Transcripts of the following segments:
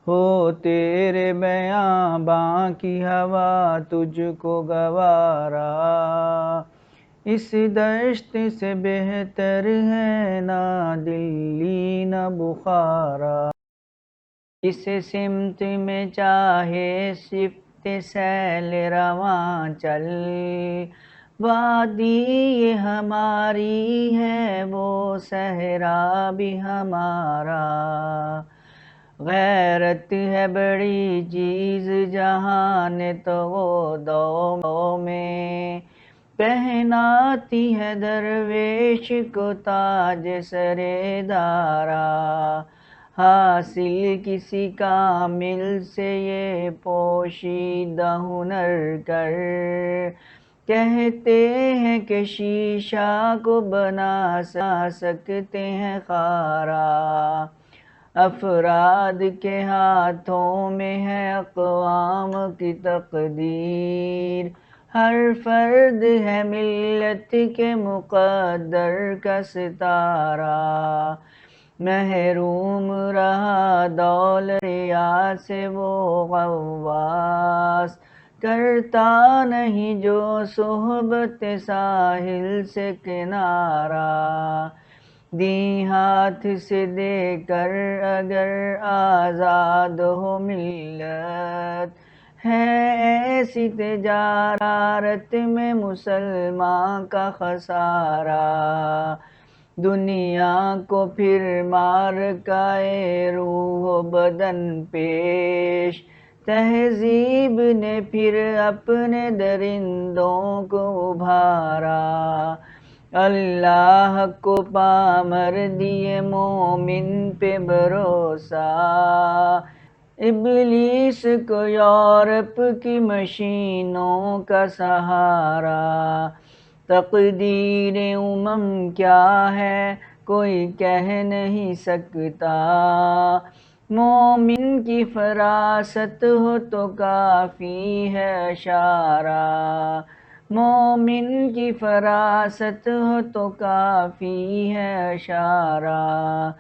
ہو تیرے بیاباں کی ہوا تجھ کو گوارا، اس دشت سے بہتر ہے نہ دلی نہ بخارا، اس سمت میں چاہے صفت سیل رواں چل، وادی یہ ہماری ہے وہ صحرا بھی ہمارا، غیرت ہے بڑی چیز جہان تو وہ دو میں، پہناتی ہے درویش کو تاج سر دارا، حاصل کسی کامل سے یہ پوشیدہ ہنر کر، کہتے ہیں کہ شیشہ کو بنا سکتے ہیں خارا، افراد کے ہاتھوں میں ہے اقوام کی تقدیر، ہر فرد ہے ملت کے مقدر کا ستارہ، محروم رہا دولت ریاض سے وہ غواص، کرتا نہیں جو صحبت ساحل سے کنارہ، دی ہاتھ سے دے کر اگر آزاد ہو ملت، ہے ایسی تجارت میں مسلمان کا خسارہ، دنیا کو پھر معرکہ روح و بدن پیش، تہذیب نے پھر اپنے درندوں کو ابھارا، اللہ کو پامر دیے مومن پہ بھروسہ، ابلیس کو یورپ کی مشینوں کا سہارا، تقدیر کیا ہے کوئی کہہ نہیں سکتا، مومن کی فراست ہو تو کافی ہے اشارہ، مومن کی فراست ہو تو کافی ہے اشارہ،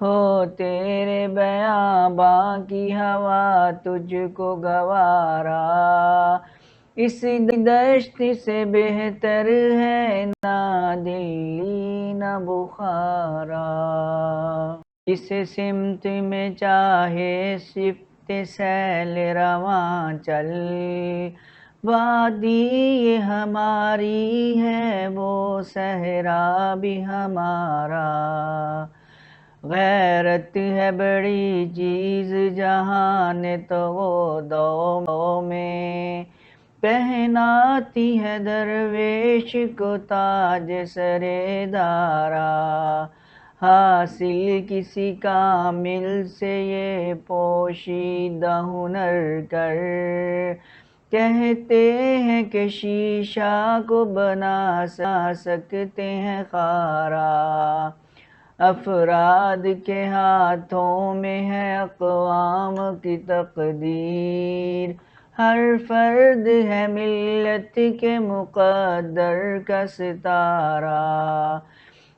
ہو تیرے بیاباں کی ہوا تجھ کو گوارا، اس دشت سے بہتر ہے نہ دلی نہ بخارا، اس سمت میں چاہے صفت سیل رواں چل، وادی یہ ہماری ہے وہ صحرا بھی ہمارا، غیرت ہے بڑی چیز جہان تو وہ دو میں، پہناتی ہے درویش کو تاج سر دارا، حاصل کسی کامل سے یہ پوشیدہ ہنر کر، کہتے ہیں کہ شیشہ کو بنا سکتے ہیں خارا، افراد کے ہاتھوں میں ہے اقوام کی تقدیر، ہر فرد ہے ملت کے مقدر کا ستارہ،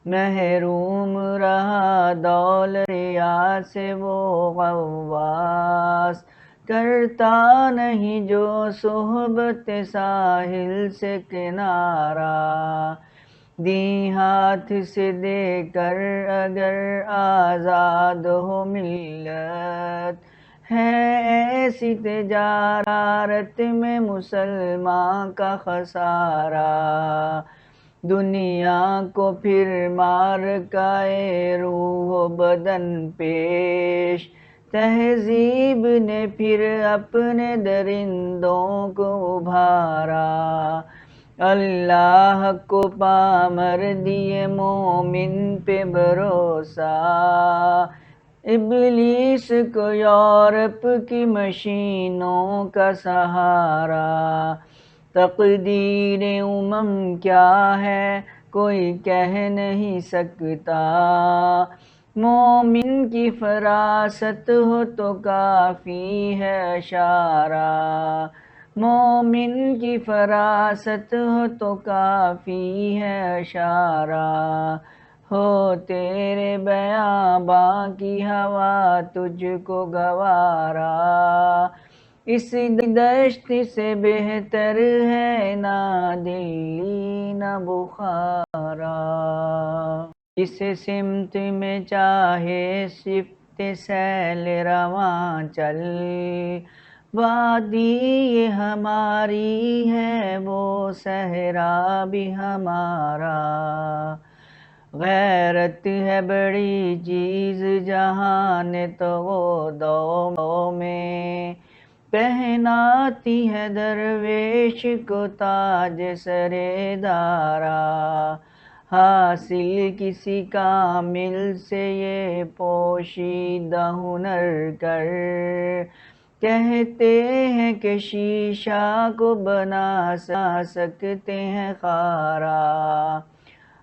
محروم رہا دولت ریاض سے وہ غواص، کرتا نہیں جو صحبت ساحل سے کنارہ، دی ہاتھ سے دے کر اگر آزاد ہو ملت، ہے ایسی تجارت میں مسلمان کا خسارہ، دنیا کو پھر معرکہ روح و بدن پیش، تہذیب نے پھر اپنے درندوں کو ابھارا، اللہ کو پامر دیے مومن پہ بھروسہ، ابلیس کو یورپ کی مشینوں کا سہارا، تقدیر کیا ہے کوئی کہہ نہیں سکتا، مومن کی فراست ہو تو کافی ہے اشارہ، مومن کی فراست ہو تو کافی ہے اشارہ، ہو تیرے بیاباں کی ہوا تجھ کو گوارا، اس دشت سے بہتر ہے نہ دلی نہ بخارا، جس سمت میں چاہے صفت سیل رواں چل، وادی یہ ہماری ہے وہ صحرا بھی ہمارا، غیرت ہے بڑی چیز جہاں نے تو وہ دو میں، پہناتی ہے درویش کو تاج سر دارا، حاصل کسی کامل سے یہ پوشیدہ ہنر کر، کہتے ہیں کہ شیشہ کو بنا سکتے ہیں خارا،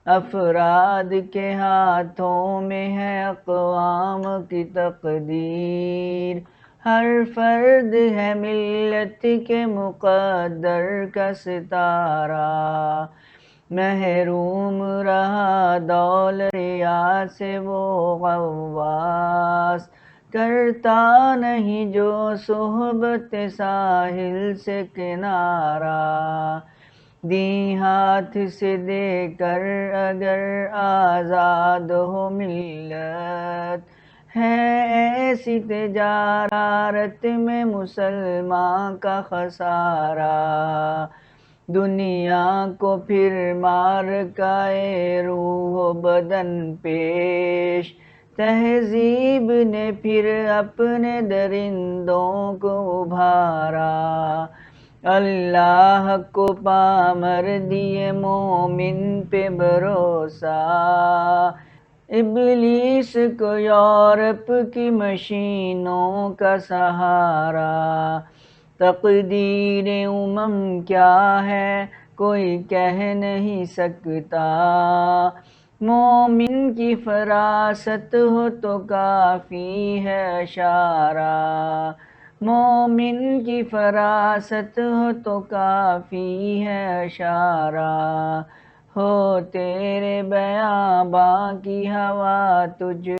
افراد کے ہاتھوں میں ہے اقوام کی تقدیر، ہر فرد ہے ملت کے مقدر کا ستارہ، محروم رہا دولت ریاض سے وہ غواص، کرتا نہیں جو صحبت ساحل سے کنارہ، دی ہاتھ سے دے کر اگر آزاد ہو ملت، ہے ایسی تجارت میں مسلمان کا خسارہ، دنیا کو پھر معرکہ روح و بدن پیش، تہذیب نے پھر اپنے درندوں کو ابھارا، اللہ کو پامر دیے مومن پہ بھروسہ، ابلیس کو یورپ کی مشینوں کا سہارا، تقدیر کیا ہے کوئی کہہ نہیں سکتا، مومن کی فراست ہو تو کافی ہے اشارہ، مومن کی فراست ہو تو کافی ہے اشارہ، ہو تیرے بیاباں کی ہوا تجھ